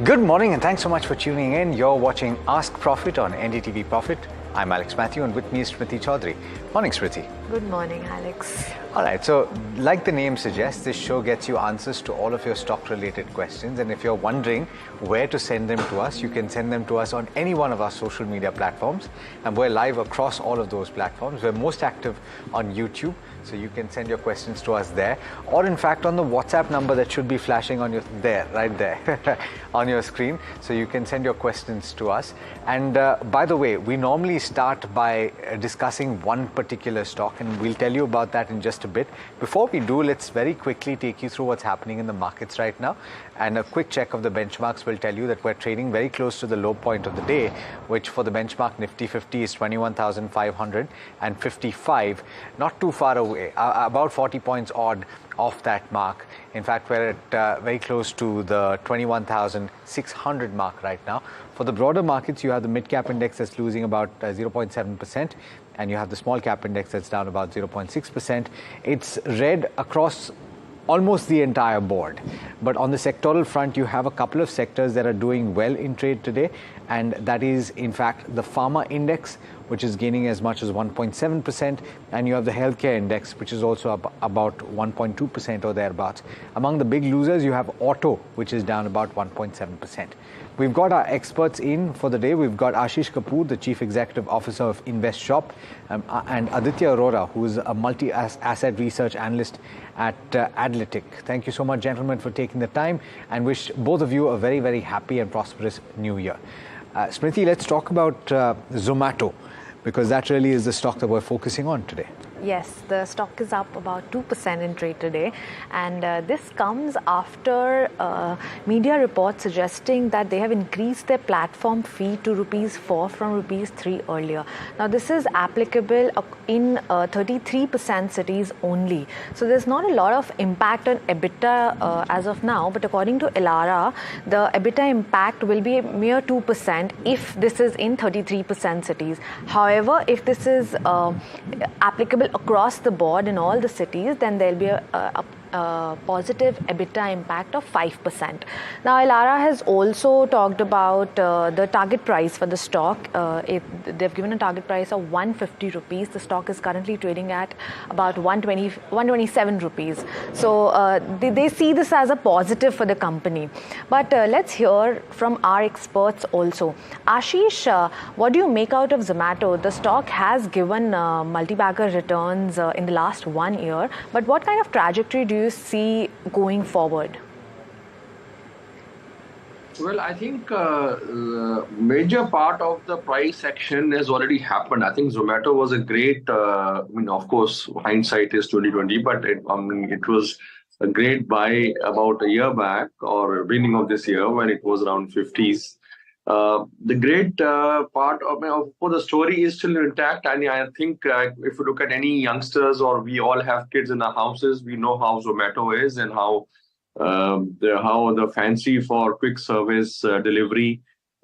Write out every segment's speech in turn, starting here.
Good morning and thanks so much for tuning in. You're watching Ask Profit on NDTV Profit. I'm Mathew and with me is Smriti Chaudhary. Morning, Smriti. Good morning, Alex. All right, so like the name suggests, this show gets you answers to all of your stock-related questions. And if you're wondering where to send them to us, you can send them to us on any one of our social media platforms. And we're live across all of those platforms. We're most active on YouTube, so you can send your questions to us there. Or in fact, on the WhatsApp number that should be flashing on your, right there, on your screen. So you can send your questions to us. And by the way, we normally start by discussing one particular stock, and we'll tell you about that in just a bit. Before we do, let's very quickly take you through what's happening in the markets right now. And a quick check of the benchmarks will tell you that we're trading very close to the low point of the day, which for the benchmark Nifty 50 is 21,555, not too far away, about 40 points odd off that mark. In fact, we're at very close to the 21,600 mark right now. For the broader markets, you have the mid-cap index that's losing about 0.7%, and you have the small-cap index that's down about 0.6%. It's red across almost the entire board. But on the sectoral front, you have a couple of sectors that are doing well in trade today, and that is, in fact, the pharma index, which is gaining as much as 1.7%, and you have the healthcare index, which is also up about 1.2% or thereabouts. Among the big losers, you have auto, which is down about 1.7%. We've got our experts in for the day. We've got Ashish Kapur, the Chief Executive Officer of Invest Shoppe, and Aditya Arora, who is a multi-asset research analyst at Adlytick. Thank you so much, gentlemen, for taking the time, and wish both of you a very, very happy and prosperous new year. Smriti, let's talk about Zomato, because that really is the stock that we're focusing on today. Yes, the stock is up about 2% in trade today, and this comes after media reports suggesting that they have increased their platform fee to ₹4 from ₹3 earlier. Now, this is applicable in 33% cities only, so there's not a lot of impact on EBITDA as of now, but according to Arora, the EBITDA impact will be a mere 2% if this is in 33% cities. However, if this is applicable across the board in all the cities, then there'll be a positive EBITDA impact of 5%. Now, Arora has also talked about the target price for the stock. They've given a target price of ₹150. The stock is currently trading at about 127 rupees. So they see this as a positive for the company. But let's hear from our experts also. Ashish, what do you make out of Zomato? The stock has given multi-bagger returns in the last 1 year, but what kind of trajectory do you see going forward? Well, I think major part of the price action has already happened. I think Zomato was a great, of course, hindsight is 2020, but it was a great buy about a year back or beginning of this year when it was around 50s. The great part of the story is still intact, and I think if you look at any youngsters, or we all have kids in our houses, we know how Zomato is and how the fancy for quick service delivery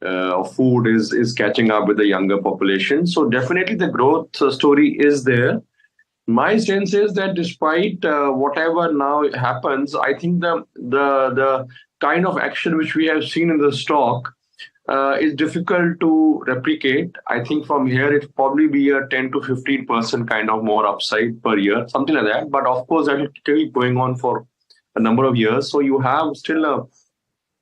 of food is catching up with the younger population. So definitely the growth story is there. My sense is that despite whatever now happens, I think the kind of action which we have seen in the stock is difficult to replicate. I think from here it probably be a 10 to 15% kind of more upside per year, something like that. But of course, that will keep going on for a number of years. So you have still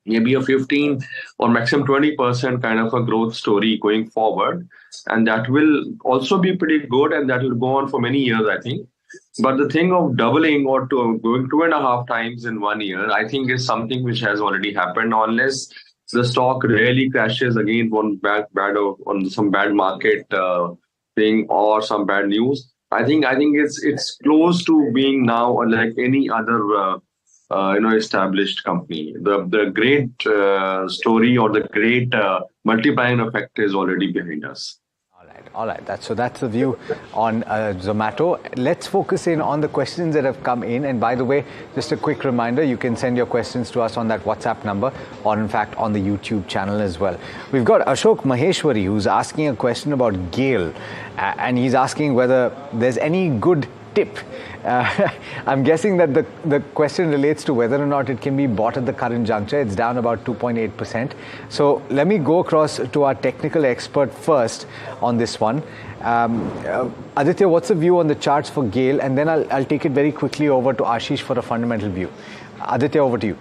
maybe a 15 or maximum 20% kind of a growth story going forward. And that will also be pretty good, and that will go on for many years, I think. But the thing of doubling or going 2.5 times in 1 year, I think is something which has already happened, unless the stock really crashes again on some bad market thing or some bad news. I think it's close to being now like any other established company. The great story or the great multiplying effect is already behind us. All right. That's the view on Zomato. Let's focus in on the questions that have come in. And by the way, just a quick reminder, you can send your questions to us on that WhatsApp number, or in fact on the YouTube channel as well. We've got Ashok Maheshwari, who's asking a question about GAIL, and he's asking whether there's any good tip. I'm guessing that the question relates to whether or not it can be bought at the current juncture. It's down about 2.8%. So let me go across to our technical expert first on this one. Aditya, what's the view on the charts for GAIL? And then I'll take it very quickly over to Ashish for a fundamental view. Aditya, over to you.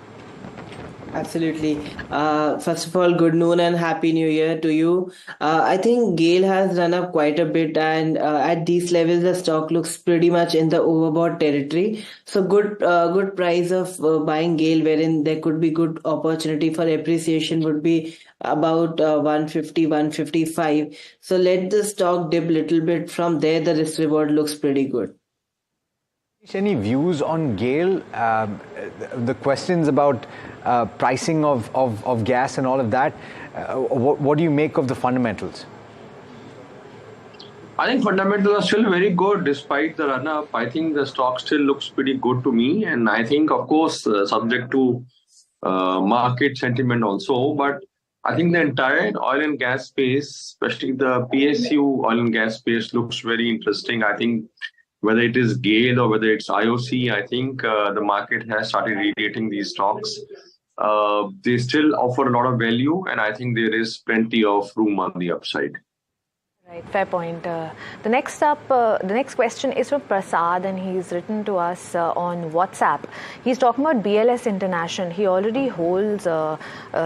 Absolutely. First of all, good noon and happy new year to you. I think GAIL has run up quite a bit, and at these levels, the stock looks pretty much in the overbought territory. So good price of buying GAIL, wherein there could be good opportunity for appreciation would be about 150, 155. So let the stock dip little bit. From there, the risk reward looks pretty good. Any views on GAIL? The questions about pricing of gas and all of that, what do you make of the fundamentals? I think fundamentals are still very good despite the run-up. I think the stock still looks pretty good to me. And I think, of course, subject to market sentiment also. But I think the entire oil and gas space, especially the PSU oil and gas space, looks very interesting. I think whether it is GAIL or whether it's IOC, I think the market has started radiating these stocks. They still offer a lot of value, and I think there is plenty of room on the upside. Right, fair point. The next question is from Prasad, and he's written to us on WhatsApp. He's talking about BLS International. He already holds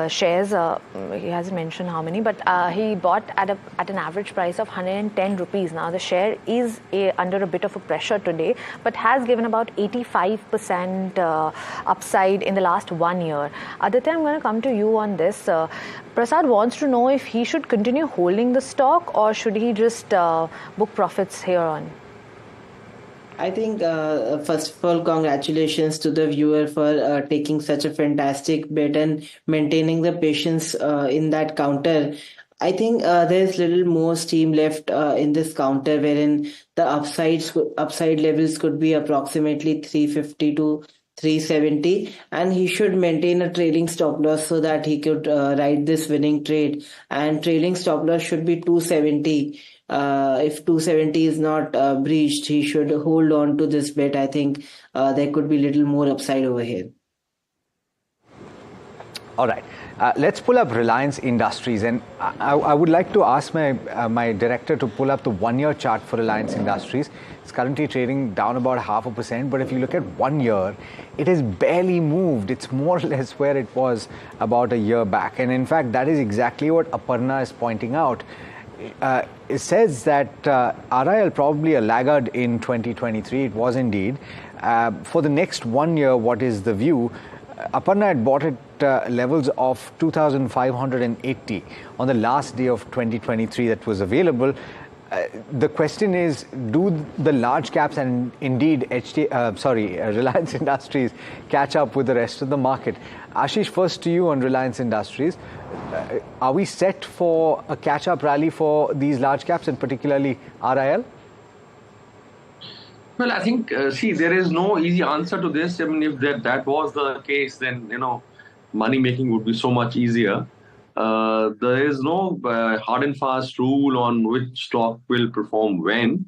shares. He hasn't mentioned how many, but he bought at an average price of 110 rupees. Now the share is under a bit of a pressure today, but has given about 85% upside in the last 1 year. Aditya, I'm going to come to you on this. Prasad wants to know if he should continue holding the stock or should he just book profits here on? I think, first of all, congratulations to the viewer for taking such a fantastic bet and maintaining the patience in that counter. I think there's little more steam left in this counter, wherein the upside levels could be approximately 350 to 370, and he should maintain a trailing stop loss so that he could ride this winning trade. And trailing stop loss should be 270. If 270 is not breached, he should hold on to this bet. I think there could be little more upside over here. All right. Let's pull up Reliance Industries, and I would like to ask my director to pull up the 1 year chart for Reliance Industries. It's currently trading down about 0.5%, but if you look at 1 year, it has barely moved. It's more or less where it was about a year back, and in fact, that is exactly what Aparna is pointing out. It says that RIL probably a laggard in 2023. It was indeed. For the next 1 year, what is the view? Aparna had bought at levels of 2,580 on the last day of 2023 that was available. The question is, do the large caps and indeed Reliance Industries catch up with the rest of the market? Ashish, first to you on Reliance Industries. Are we set for a catch-up rally for these large caps and particularly RIL? Well, I think, there is no easy answer to this. I mean, if that was the case, then, money making would be so much easier. There is no hard and fast rule on which stock will perform when.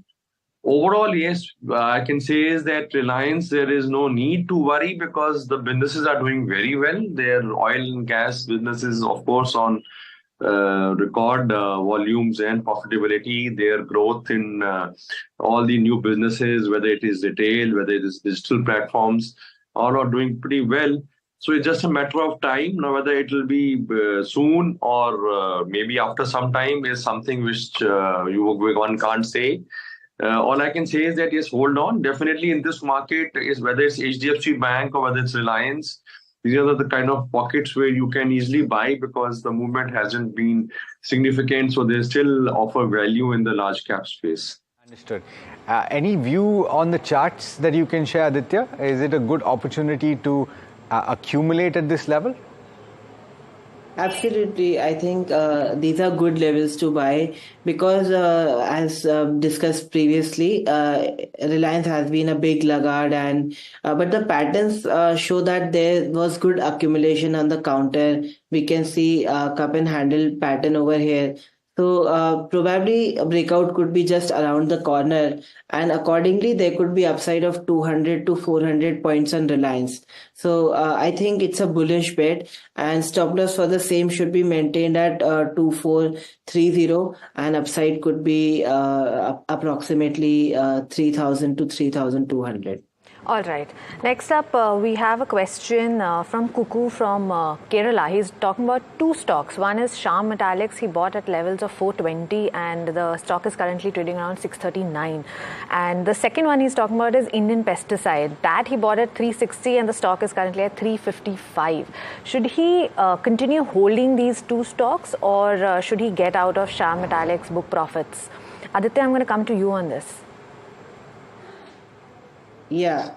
Overall, yes, I can say is that Reliance, there is no need to worry because the businesses are doing very well. Their oil and gas businesses, of course, on record volumes and profitability. Their growth in all the new businesses, whether it is retail, whether it is digital platforms, are doing pretty well. So it's just a matter of time. Now, whether it will be soon or maybe after some time is something which one can't say. All I can say is that, yes, hold on. Definitely in this market, is whether it's HDFC Bank or whether it's Reliance, these are the kind of pockets where you can easily buy because the movement hasn't been significant. So they still offer value in the large cap space. Understood. Any view on the charts that you can share, Aditya? Is it a good opportunity to accumulate at this level? Absolutely. I think these are good levels to buy because as discussed previously, Reliance has been a big laggard, but the patterns show that there was good accumulation on the counter. We can see cup and handle pattern over here. So probably a breakout could be just around the corner, and accordingly there could be upside of 200 to 400 points on Reliance. So I think it's a bullish bet, and stop loss for the same should be maintained at 2430, and upside could be approximately 3000 to 3200. All right. Next up, we have a question from Kuku from Kerala. He's talking about two stocks. One is Shyam Metallics. He bought at levels of 420 and the stock is currently trading around 639. And the second one he's talking about is Indian Pesticide. That he bought at 360 and the stock is currently at 355. Should he continue holding these two stocks, or should he get out of Shyam Metallics, book profits? Aditya, I'm going to come to you on this. Yeah,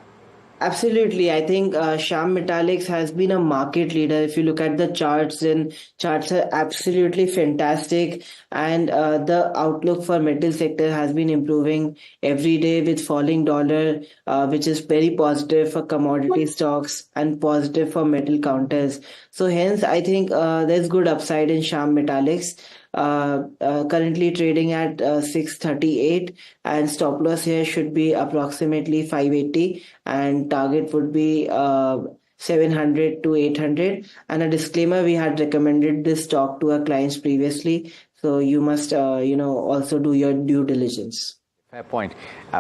absolutely. I think Shyam Metallics has been a market leader. If you look at the charts, then charts are absolutely fantastic. And the outlook for metal sector has been improving every day with falling dollar, which is very positive for commodity stocks and positive for metal counters. So hence, I think there's good upside in Shyam Metallics. Currently trading at 638, and stop loss here should be approximately 580, and target would be 700 to 800. And a disclaimer, we had recommended this stock to our clients previously, so you must also do your due diligence. Fair point.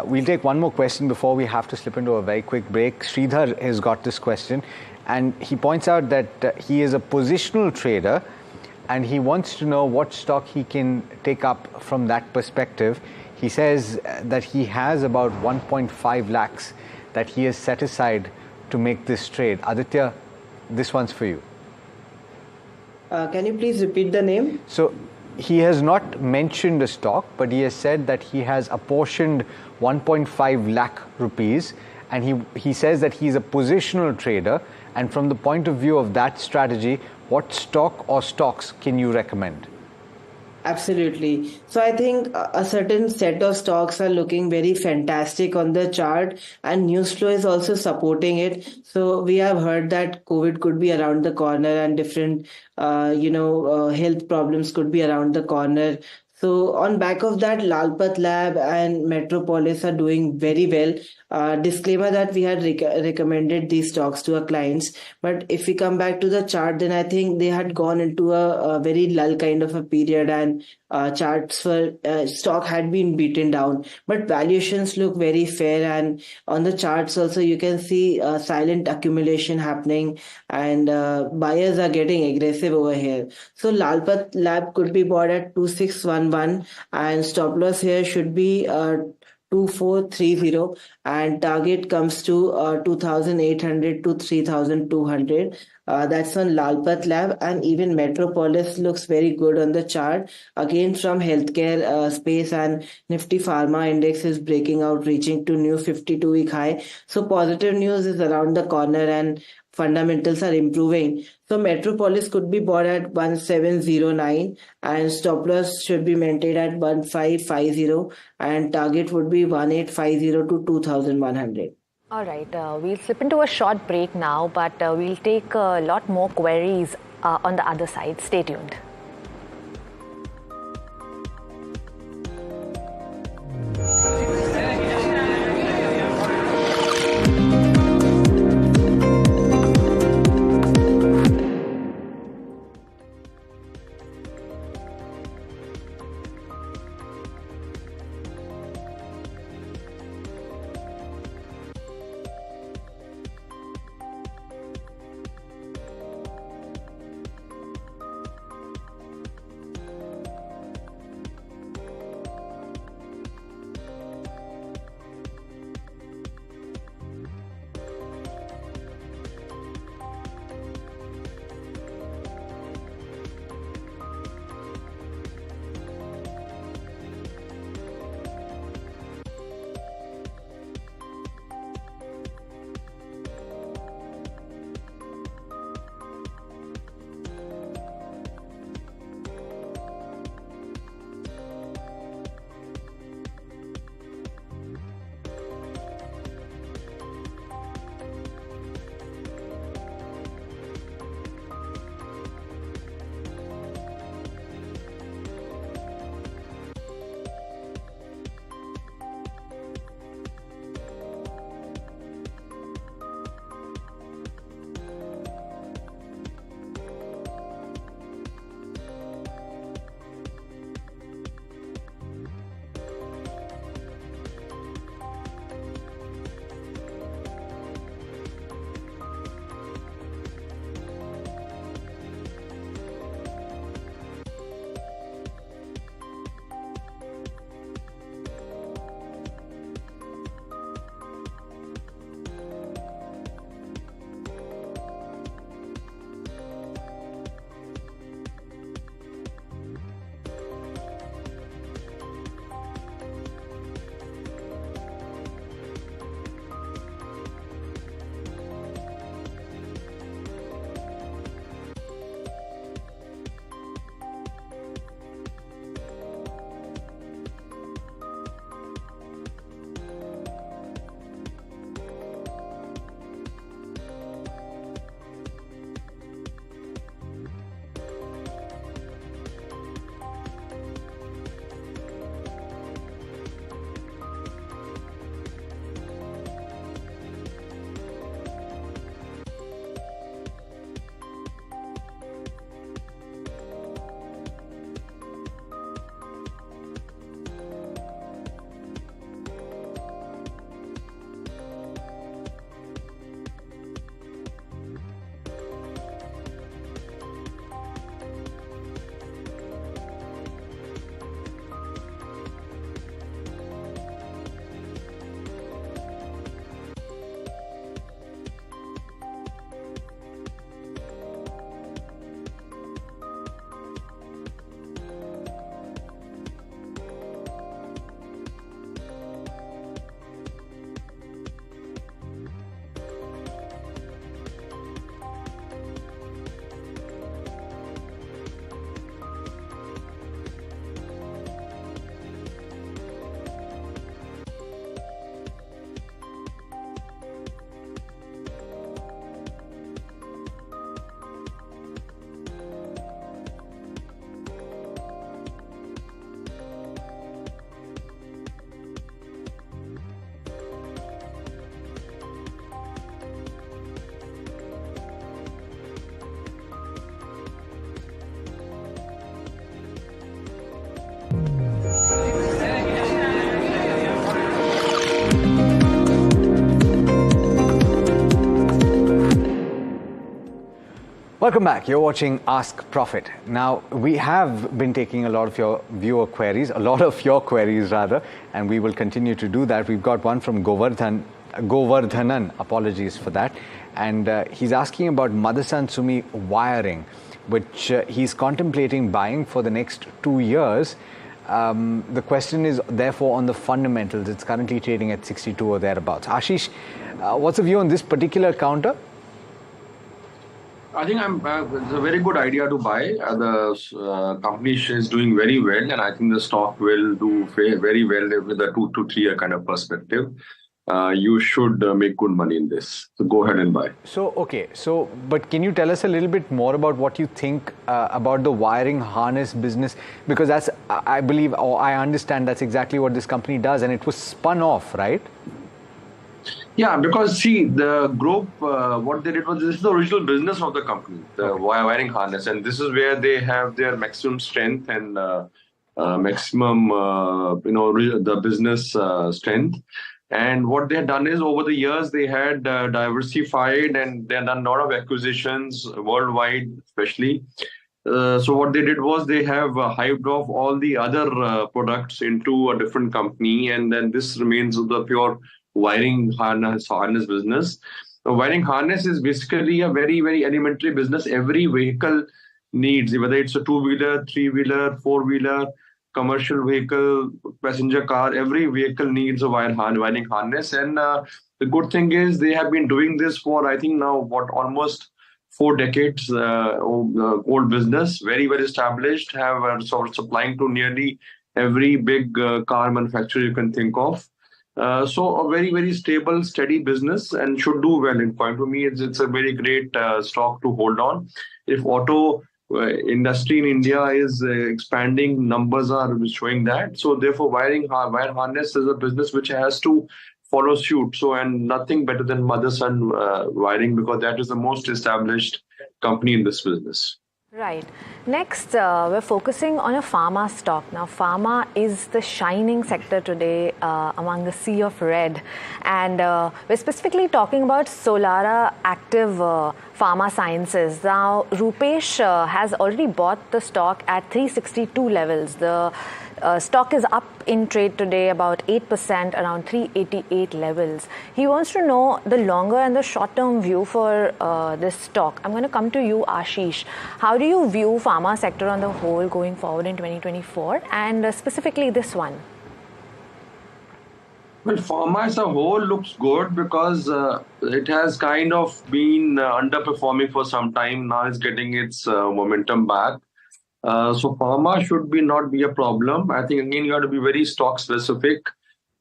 We'll take one more question before we have to slip into a very quick break. Sridhar has got this question, and he points out that he is a positional trader and he wants to know what stock he can take up from that perspective. He says that he has about 1.5 lakhs that he has set aside to make this trade. Aditya, this one's for you. Can you please repeat the name? So he has not mentioned a stock, but he has said that he has apportioned 1.5 lakh rupees, and he says that he's a positional trader. And from the point of view of that strategy, what stock or stocks can you recommend? Absolutely. So I think a certain set of stocks are looking very fantastic on the chart, and news flow is also supporting it. So we have heard that COVID could be around the corner, and different, health problems could be around the corner. So on back of that, Lalpat Lab and Metropolis are doing very well. Disclaimer that we had recommended these stocks to our clients. But if we come back to the chart, then I think they had gone into a very lull kind of a period, and charts for stock had been beaten down. But valuations look very fair, and on the charts also you can see silent accumulation happening, and buyers are getting aggressive over here. So Lalpat Lab could be bought at 2611, and stop loss here should be 2430, and target comes to 2800 to 3200. That's on Lalpat Lab, and even Metropolis looks very good on the chart. Again, from healthcare space, and Nifty Pharma Index is breaking out, reaching to new 52-week high. So positive news is around the corner, and fundamentals are improving. So Metropolis could be bought at 1709, and stop loss should be maintained at 1550, and target would be 1850 to 2100. All right, we'll slip into a short break now, but we'll take a lot more queries on the other side. Stay tuned. Welcome back. You're watching Ask Profit. Now, we have been taking a lot of your viewer queries, and we will continue to do that. We've got one from Govardhanan, apologies for that. And he's asking about Motherson Sumi wiring, which he's contemplating buying for the next 2 years. The question is therefore on the fundamentals. It's currently trading at 62 or thereabouts. Ashish, what's the view on this particular counter? I think it's a very good idea to buy. The company is doing very well, and I think the stock will do very well with a 2 to 3 year kind of perspective. You should make good money in this. So go ahead and buy. But can you tell us a little bit more about what you think about the wiring harness business? Because that's, I believe, or I understand that's exactly what this company does, and it was spun off, right? Yeah, because see, the group, what they did was, this is the original business of the company, the wiring harness, and this is where they have their maximum strength and maximum, the business strength. And what they had done is, over the years, they had diversified, and they had done a lot of acquisitions worldwide, especially. So what they did was, they have hived off all the other products into a different company, and then this remains the pure wiring harness business. The wiring harness is basically a very, very elementary business. Every vehicle needs, whether it's a 2-wheeler, 3-wheeler, 4-wheeler, commercial vehicle, passenger car, every vehicle needs a wiring harness. And the good thing is, they have been doing this for, I think now, almost 4 decades, old business, very well established, have sort of supplying to nearly every big car manufacturer you can think of. So a very, very stable, steady business, and should do well. In point to me, it's a very great stock to hold on. If auto industry in India is expanding, numbers are showing that. So therefore, wire harness is a business which has to follow suit. So, and nothing better than Motherson Wiring, because that is the most established company in this business. Right. Next, we're focusing on a pharma stock. Now, pharma is the shining sector today among the sea of red. And we're specifically talking about Solara Active Pharma Sciences. Now, Rupesh has already bought the stock at 362 levels. The stock is up in trade today about 8%, around 388 levels. He wants to know the longer and the short-term view for this stock. I'm going to come to you, Ashish. How do you view pharma sector on the whole going forward in 2024, and specifically this one? Well, pharma as a whole looks good, because it has kind of been underperforming for some time. Now it's getting its momentum back. So pharma should not be a problem. I think, again, you have to be very stock specific.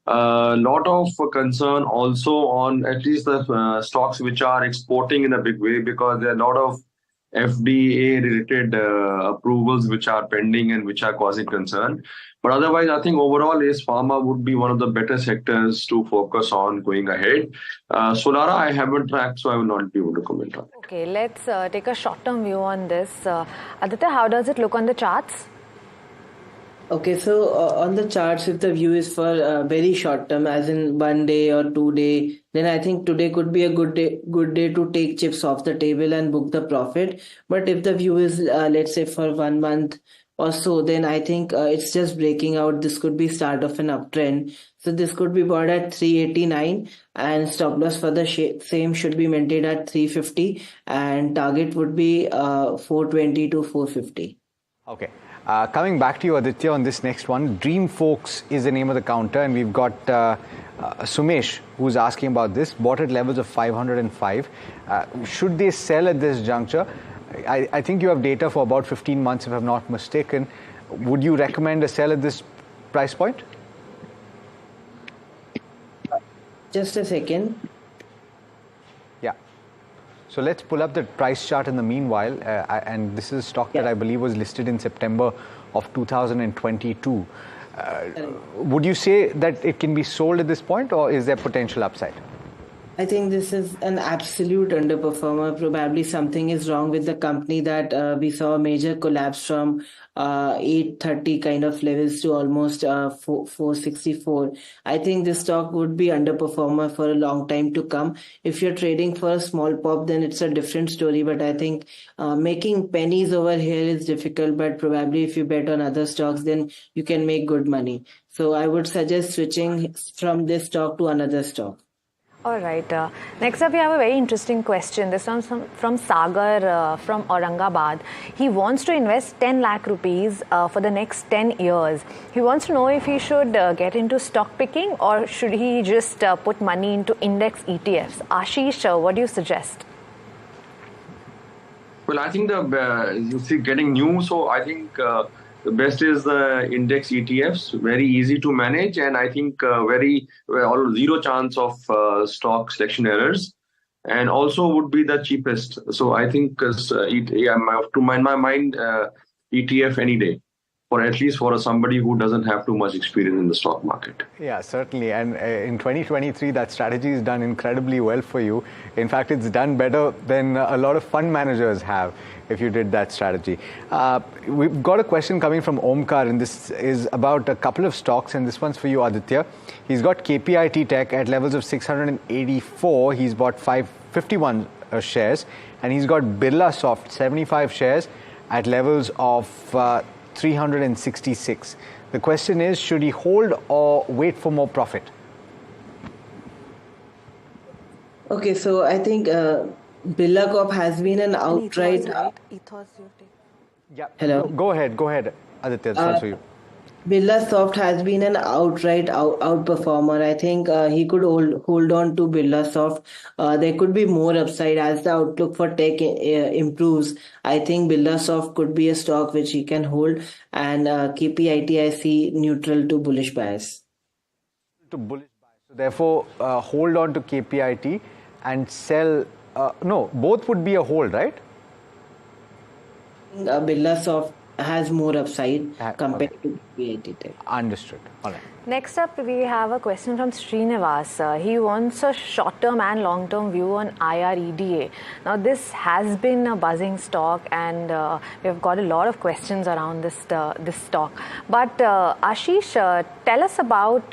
Lot of concern also on at least the stocks which are exporting in a big way, because there are a lot of FDA related approvals which are pending and which are causing concern. But otherwise, I think overall pharma would be one of the better sectors to focus on going ahead. Solara, I haven't tracked, so I will not be able to comment on it. Okay, let's take a short-term view on this. Aditya, how does it look on the charts? Okay, so on the charts, if the view is for very short term, as in 1 day or 2 day, then I think today could be a good day to take chips off the table and book the profit. But if the view is, let's say, for 1 month or so, then I think it's just breaking out. This could be start of an uptrend. So this could be bought at 389, and stop loss for the same should be maintained at 350, and target would be 420 to 450. Okay. Coming back to you, Aditya, on this next one, Dream Folks is the name of the counter, and we've got Sumesh who's asking about this, bought at levels of 505. Should they sell at this juncture? I think you have data for about 15 months, if I'm not mistaken. Would you recommend a sell at this price point? Just a second. Yeah. So let's pull up the price chart in the meanwhile. And this is a stock that I believe was listed in September of 2022. Would you say that it can be sold at this point, or is there potential upside? I think this is an absolute underperformer. Probably something is wrong with the company that we saw a major collapse from 830 kind of levels to almost 464. I think this stock would be underperformer for a long time to come. If you're trading for a small pop, then it's a different story. But I think making pennies over here is difficult. But probably if you bet on other stocks, then you can make good money. So I would suggest switching from this stock to another stock. All right. Next up, we have a very interesting question. This one's from Sagar from Aurangabad. He wants to invest 10 lakh rupees for the next 10 years. He wants to know if he should get into stock picking or should he just put money into index ETFs. Ashish, what do you suggest? Well, I think you see getting new, so I think the best is the index ETFs, very easy to manage, and I think zero chance of stock selection errors, and also would be the cheapest. So I think, to my mind, ETF any day, or at least for somebody who doesn't have too much experience in the stock market. Yeah, certainly. And in 2023, that strategy is done incredibly well for you. In fact, it's done better than a lot of fund managers have if you did that strategy. We've got a question coming from Omkar, and this is about a couple of stocks, and this one's for you, Aditya. He's got KPIT Tech at levels of 684. He's bought 551 shares, and he's got Birla Soft, 75 shares at levels of 366. The question is, should he hold or wait for more profit? Okay, so I think Birla Corp has been an outright. Yeah. Hello. Go ahead, Aditya. This one's for you. Birla Soft has been an outright outperformer. I think he could hold on to Birla Soft. There could be more upside as the outlook for tech improves. I think Birla Soft could be a stock which he can hold, and KPIT I see neutral to bullish bias. To bullish bias. So therefore, hold on to KPIT and sell. No, both would be a hold, right? Birla Soft has more upside compared to KPIT Tech. Understood. All right. Next up, we have a question from Srinivas. He wants a short-term and long-term view on IREDA. Now, this has been a buzzing stock, and we've got a lot of questions around this stock. But Ashish, tell us about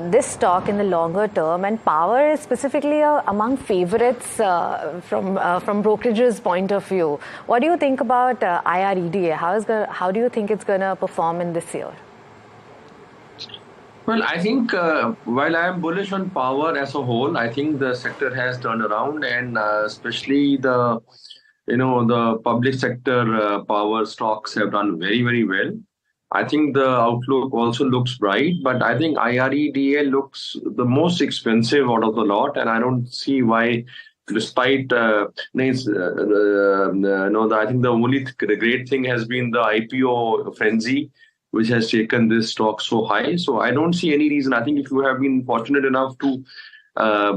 this stock in the longer term, and power is specifically among favorites from brokerage's point of view. What do you think about IREDA? How do you think it's going to perform in this year? Well, I think while I am bullish on power as a whole, I think the sector has turned around, and especially the public sector power stocks have done very, very well. I think the outlook also looks bright, but I think IREDA looks the most expensive out of the lot, and I don't see why. Despite, I think the only great thing has been the IPO frenzy, which has taken this stock so high. So I don't see any reason. I think if you have been fortunate enough to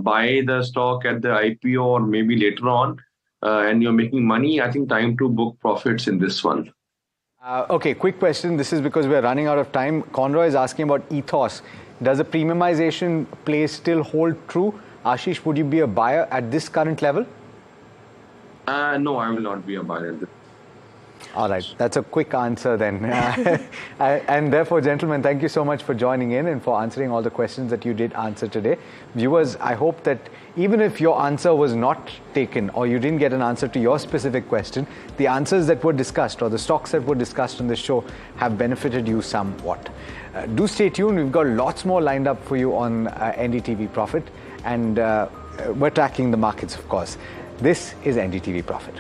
buy the stock at the IPO or maybe later on, and you're making money, I think time to book profits in this one. Okay, quick question. This is because we're running out of time. Conroy is asking about ethos. Does the premiumization play still hold true? Ashish, would you be a buyer at this current level? No, I will not be a buyer at this. All right, that's a quick answer then. And therefore, gentlemen, thank you so much for joining in and for answering all the questions that you did answer today. Viewers, I hope that even if your answer was not taken or you didn't get an answer to your specific question, the answers that were discussed or the stocks that were discussed on this show have benefited you somewhat. Do stay tuned. We've got lots more lined up for you on NDTV Profit, and we're tracking the markets, of course. This is NDTV Profit.